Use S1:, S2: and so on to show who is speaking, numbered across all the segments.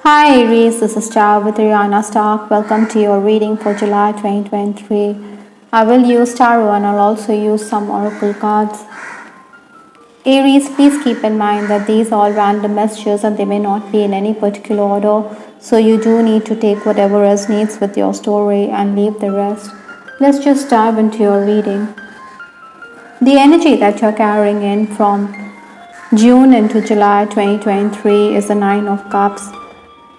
S1: Hi Aries, this is Star with Ariana Stock. Welcome to your reading for July 2023. I will use tarot and I'll also use some oracle cards. Aries, please keep in mind that these are all random messages and they may not be in any particular order. So you do need to take whatever resonates with your story and leave the rest. Let's just dive into your reading. The energy that you're carrying in from June into July 2023 is the Nine of Cups.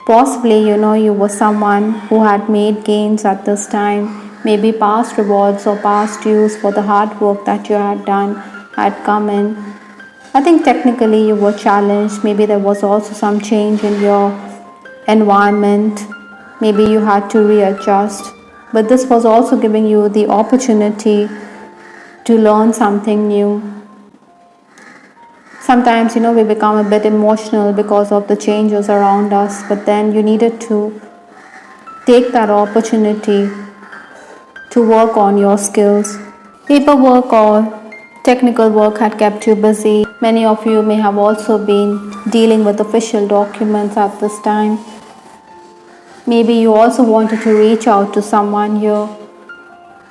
S1: Possibly, you were someone who had made gains at this time. Maybe past rewards or past dues for the hard work that you had done had come in. I think technically you were challenged. Maybe there was also some change in your environment. Maybe you had to readjust. But this was also giving you the opportunity to learn something new. Sometimes, we become a bit emotional because of the changes around us, but then you needed to take that opportunity to work on your skills. Paperwork or technical work had kept you busy. Many of you may have also been dealing with official documents at this time. Maybe you also wanted to reach out to someone here.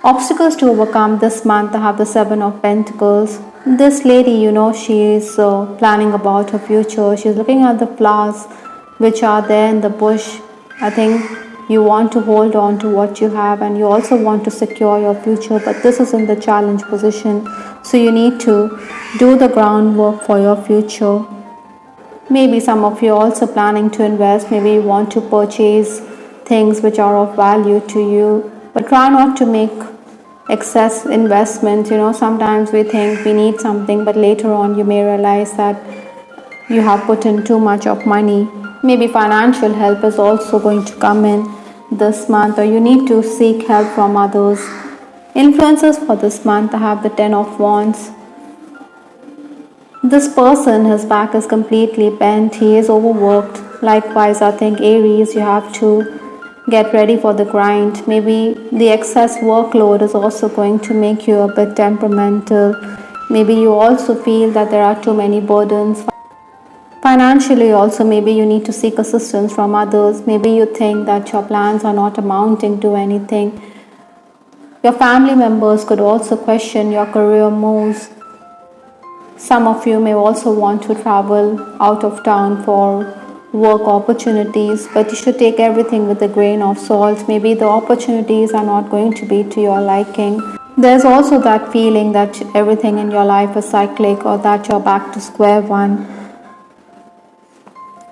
S1: Obstacles to overcome this month. I have the Seven of Pentacles. This lady, she is planning about her future. She's looking at the flowers which are there in the bush. I think you want to hold on to what you have and you also want to secure your future, but this is in the challenge position. So you need to do the groundwork for your future. Maybe some of you are also planning to invest. Maybe you want to purchase things which are of value to you, but try not to make excess investment. Sometimes we think we need something, but later on you may realize that you have put in too much of money. Maybe financial help is also going to come in this month, or you need to seek help from others. Influences for this month. I have the Ten of Wands. This person, his back is completely bent. He is overworked. Likewise, I think Aries, you have to get ready for the grind. Maybe the excess workload is also going to make you a bit temperamental. Maybe you also feel that there are too many burdens. Financially also, maybe you need to seek assistance from others. Maybe you think that your plans are not amounting to anything. Your family members could also question your career moves. Some of you may also want to travel out of town for work opportunities, but you should take everything with a grain of salt. Maybe the opportunities are not going to be to your liking. There's also that feeling that everything in your life is cyclic, or that you're back to square one.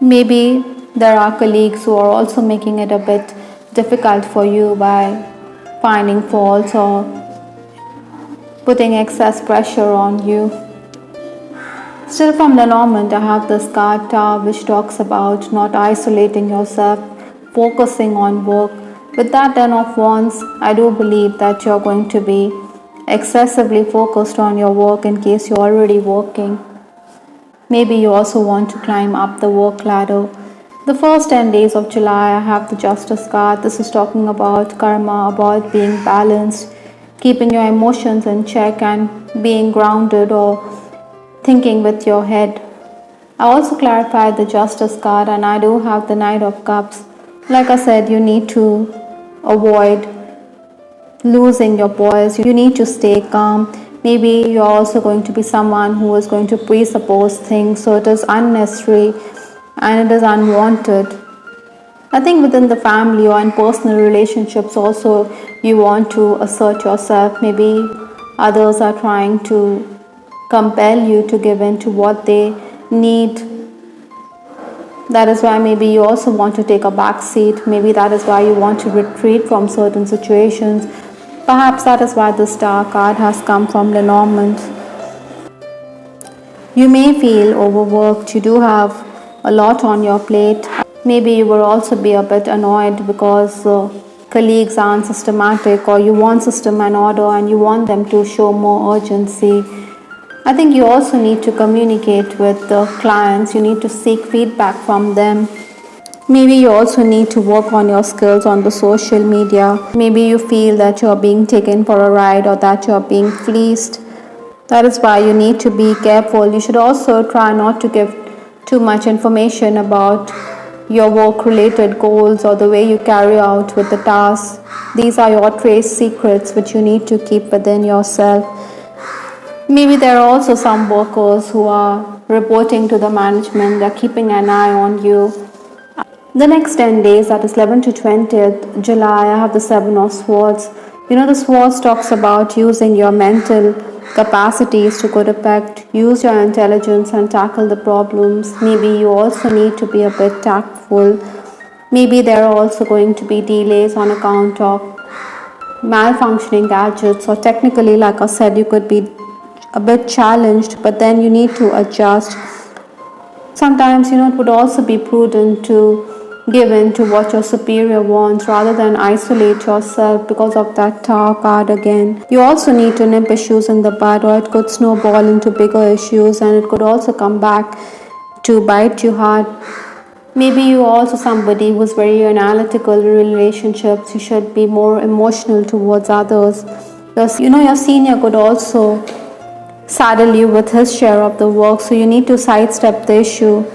S1: Maybe there are colleagues who are also making it a bit difficult for you by finding faults or putting excess pressure on you. Still from Lenormand, I have this card Tower, which talks about not isolating yourself, focusing on work. With that Ten of Wands, I do believe that you're going to be excessively focused on your work in case you're already working. Maybe you also want to climb up the work ladder. The first 10 days of July, I have the Justice card. This is talking about karma, about being balanced, keeping your emotions in check and being grounded or thinking with your head. I also clarified the Justice card, and I do have the Knight of Cups. Like I said, you need to avoid losing your poise. You need to stay calm. Maybe you're also going to be someone who is going to presuppose things, so it is unnecessary and it is unwanted. I think within the family or in personal relationships also, you want to assert yourself. Maybe others are trying to compel you to give in to what they need. That is why maybe you also want to take a back seat. Maybe that is why you want to retreat from certain situations. Perhaps that is why the Star card has come from Lenormand. You may feel overworked. You do have a lot on your plate. Maybe you will also be a bit annoyed because colleagues aren't systematic, or you want system and order and you want them to show more urgency. I think you also need to communicate with the clients. You need to seek feedback from them. Maybe you also need to work on your skills on the social media. Maybe you feel that you're being taken for a ride or that you're being fleeced. That is why you need to be careful. You should also try not to give too much information about your work related goals or the way you carry out with the tasks. These are your trade secrets which you need to keep within yourself. Maybe there are also some workers who are reporting to the management, they're keeping an eye on you. The next 10 days, that is 11 to 20th July, I have the Seven of Swords. The Swords talks about using your mental capacities to good effect. Use your intelligence and tackle the problems. Maybe you also need to be a bit tactful. Maybe there are also going to be delays on account of malfunctioning gadgets, or technically, like I said, you could be a bit challenged, but then you need to adjust. Sometimes, it would also be prudent to give in to what your superior wants rather than isolate yourself because of that Tower card again. You also need to nip issues in the bud, or it could snowball into bigger issues and it could also come back to bite you hard. Maybe you are also somebody who's very analytical in relationships. You should be more emotional towards others. Your senior could also saddle you with his share of the work, so you need to sidestep the issue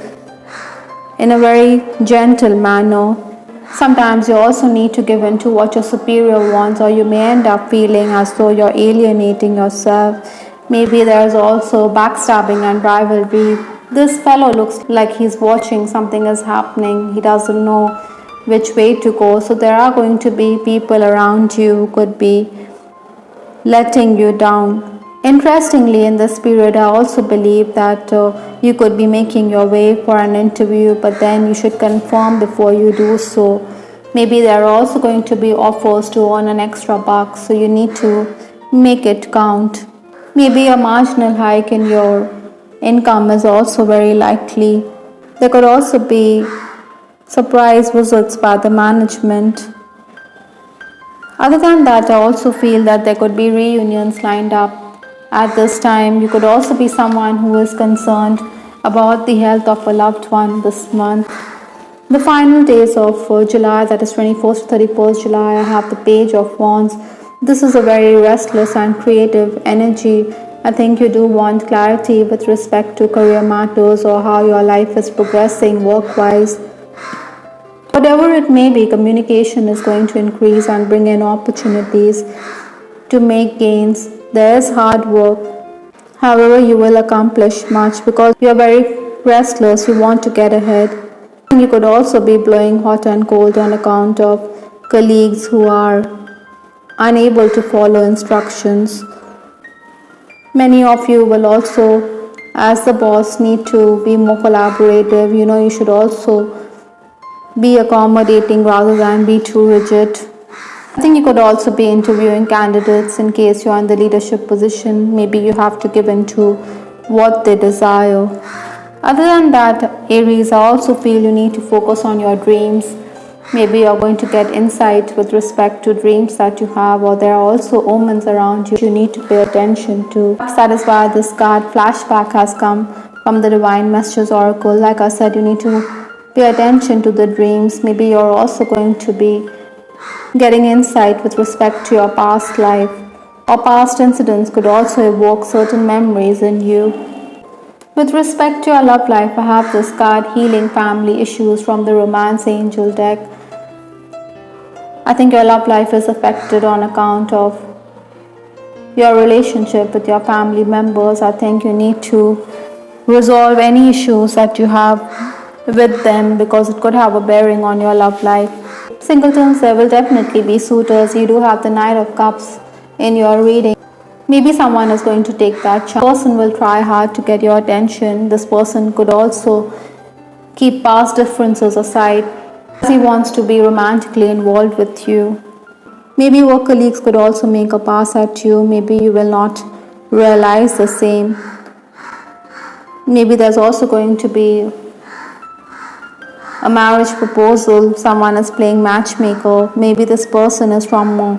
S1: in a very gentle manner. Sometimes you also need to give in to what your superior wants, or you may end up feeling as though you're alienating yourself. Maybe there's also backstabbing and rivalry. This fellow looks like he's watching something is happening. He doesn't know which way to go. So there are going to be people around you who could be letting you down. Interestingly, in this period, I also believe that you could be making your way for an interview, but then you should confirm before you do so. Maybe there are also going to be offers to earn an extra buck, so you need to make it count. Maybe a marginal hike in your income is also very likely. There could also be surprise visits by the management. Other than that, I also feel that there could be reunions lined up at this time. You could also be someone who is concerned about the health of a loved one this month. The final days of July, that is 21st to 31st July, I have the Page of Wands. This is a very restless and creative energy. I think you do want clarity with respect to career matters or how your life is progressing work-wise. Whatever it may be, communication is going to increase and bring in opportunities to make gains. There is hard work. However, you will accomplish much because you are very restless. You want to get ahead. And you could also be blowing hot and cold on account of colleagues who are unable to follow instructions. Many of you will also, as the boss, need to be more collaborative. You should also be accommodating rather than be too rigid. I think you could also be interviewing candidates in case you're in the leadership position. Maybe you have to give in to what they desire. Other than that, Aries, I also feel you need to focus on your dreams. Maybe you're going to get insight with respect to dreams that you have, or there are also omens around you need to pay attention to. That is why this card flashback has come from the Divine Messages Oracle. Like I said, you need to pay attention to the dreams. Maybe you're also going to be getting insight with respect to your past life, or past incidents could also evoke certain memories in you. With respect to your love life, I have this card, Healing Family Issues, from the Romance Angel deck. I think your love life is affected on account of your relationship with your family members. I think you need to resolve any issues that you have with them because it could have a bearing on your love life. Singletons, there will definitely be suitors. You do have the Knight of Cups in your reading. Maybe someone is going to take that chance. This person will try hard to get your attention. This person could also keep past differences aside as he wants to be romantically involved with you. Maybe work colleagues could also make a pass at you. Maybe you will not realize the same. Maybe there's also going to be a marriage proposal. Someone is playing matchmaker. Maybe this person is from a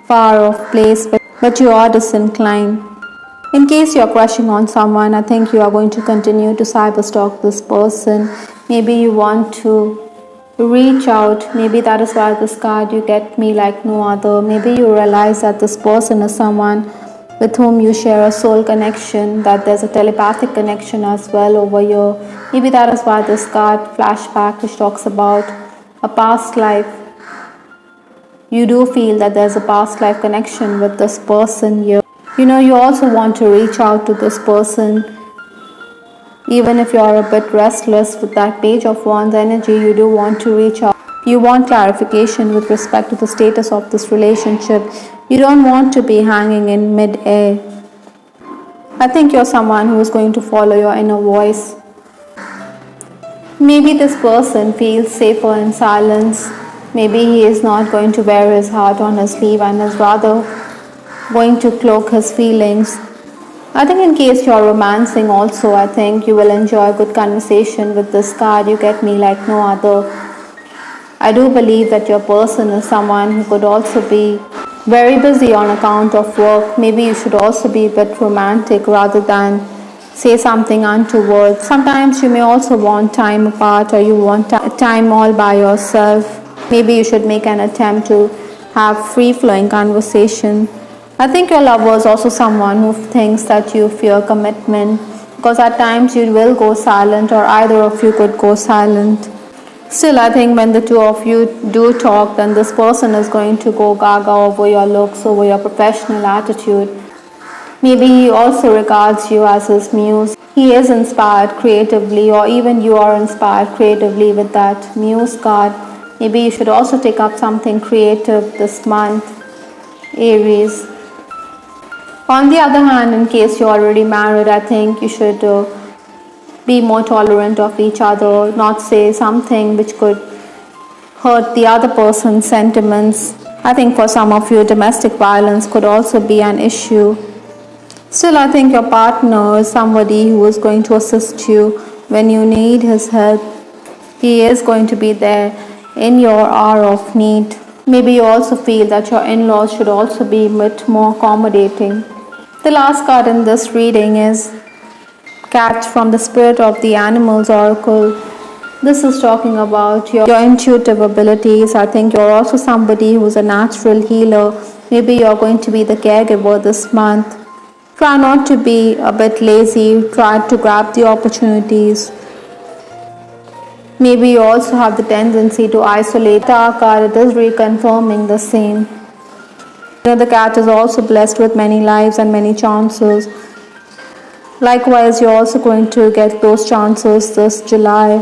S1: far off place, but you are disinclined. In case you're crushing on someone, I think you are going to continue to cyberstalk this person. Maybe you want to reach out. Maybe that is why this card, you get me like no other. Maybe you realize that this person is someone with whom you share a soul connection, that there's a telepathic connection as well over here. Maybe that is why this card flashback, which talks about a past life, you do feel that there's a past life connection with this person here. You also want to reach out to this person. Even if you're a bit restless with that Page of Wands energy, you do want to reach out. You want clarification with respect to the status of this relationship. You don't want to be hanging in mid-air. I think you're someone who is going to follow your inner voice. Maybe this person feels safer in silence. Maybe he is not going to wear his heart on his sleeve and is rather going to cloak his feelings. I think in case you're romancing also, I think you will enjoy a good conversation with this card. You get me like no other. I do believe that your person is someone who could also be very busy on account of work. Maybe you should also be a bit romantic rather than say something untoward. Sometimes you may also want time apart, or you want time all by yourself. Maybe you should make an attempt to have free-flowing conversation. I think your lover is also someone who thinks that you fear commitment, because at times you will go silent, or either of you could go silent. Still, I think when the two of you do talk, then this person is going to go gaga over your looks, over your professional attitude. Maybe he also regards you as his muse. He is inspired creatively, or even you are inspired creatively with that muse card. Maybe you should also take up something creative this month, Aries. On the other hand, in case you're already married, I think you should be more tolerant of each other, not say something which could hurt the other person's sentiments. I think for some of you, domestic violence could also be an issue. Still, I think your partner is somebody who is going to assist you when you need his help. He is going to be there in your hour of need. Maybe you also feel that your in-laws should also be a bit more accommodating. The last card in this reading is Cat from the Spirit of the Animals Oracle. This is talking about your intuitive abilities. I think you're also somebody who's a natural healer. Maybe you're going to be the caregiver this month. Try not to be a bit lazy. Try to grab the opportunities. Maybe you also have the tendency to isolate. The card, it is reconfirming the same. The cat is also blessed with many lives and many chances. Likewise, you're also going to get those chances this July.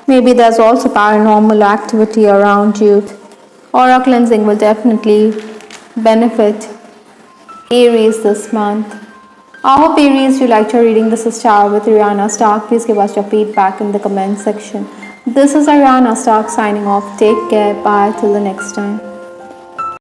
S1: Maybe there's also paranormal activity around you. Aura cleansing will definitely benefit Aries this month. I hope Aries, you liked your reading. This is Star with Ariana Stark. Please give us your feedback in the comment section. This is Ariana Stark signing off. Take care. Bye. Till the next time.